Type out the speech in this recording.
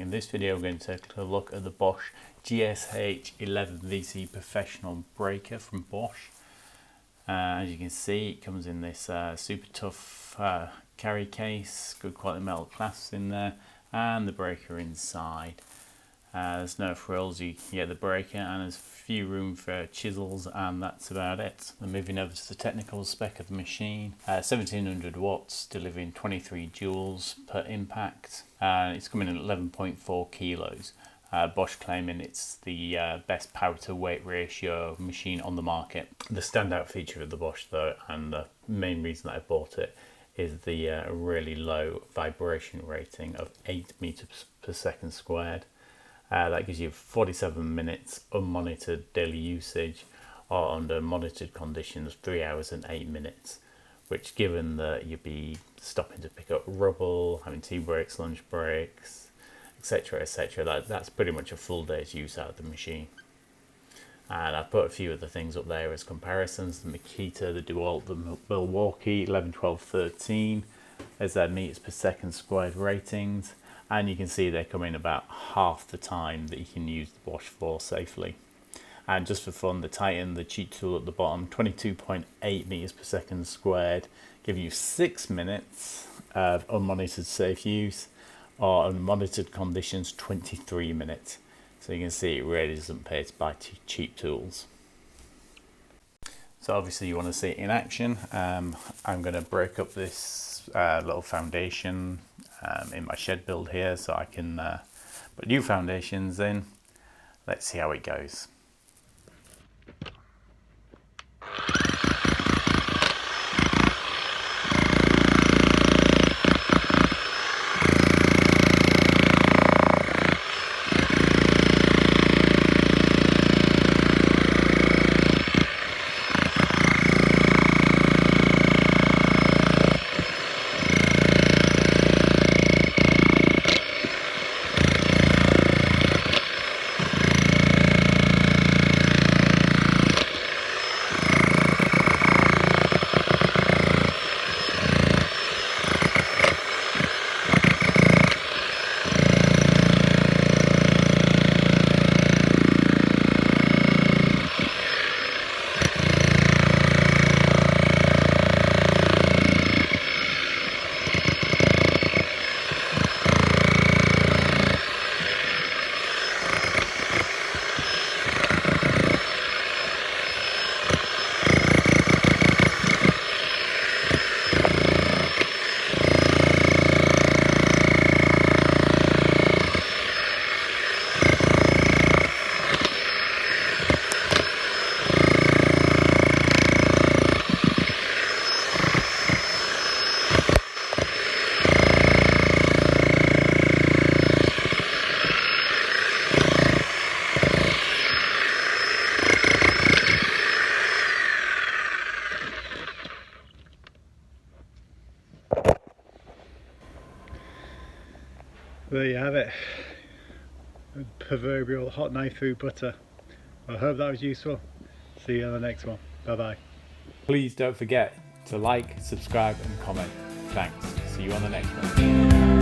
In this video we're going to take a look at the Bosch GSH 11VC Professional Breaker from Bosch. As you can see, it comes in this super tough carry case, good quality metal clasps in there, and the breaker inside. There's no frills, you can get the breaker, and there's few room for chisels, and that's about it. Then moving over to the technical spec of the machine, 1700 watts, delivering 23 joules per impact. It's coming in at 11.4 kilos. Bosch claiming it's the best power to weight ratio machine on the market. The standout feature of the Bosch though, and the main reason that I bought it, is the really low vibration rating of 8 meters per second squared. That gives you 47 minutes unmonitored daily usage, or under monitored conditions 3 hours and 8 minutes, which, given that you'd be stopping to pick up rubble, having tea breaks, lunch breaks, etc, that's pretty much a full day's use out of the machine. And I've put a few of the things up there as comparisons: the Makita, the DeWalt, the Milwaukee 11, 12, 13 as their meters per second squared ratings. And you can see they come in about half the time that you can use the Bosch for safely. And just for fun, the Titan, the cheat tool at the bottom, 22.8 meters per second squared, give you 6 minutes of unmonitored safe use, or unmonitored conditions 23 minutes. So you can see it really doesn't pay to buy cheap tools. So obviously you want to see it in action. I'm going to break up this little foundation in my shed build here, so I can put new foundations in. Let's see how it goes. There you have it, a proverbial hot knife through butter. I hope that was useful. See you on the next one. Bye bye. Please don't forget to like, subscribe and comment. Thanks. See you on the next one.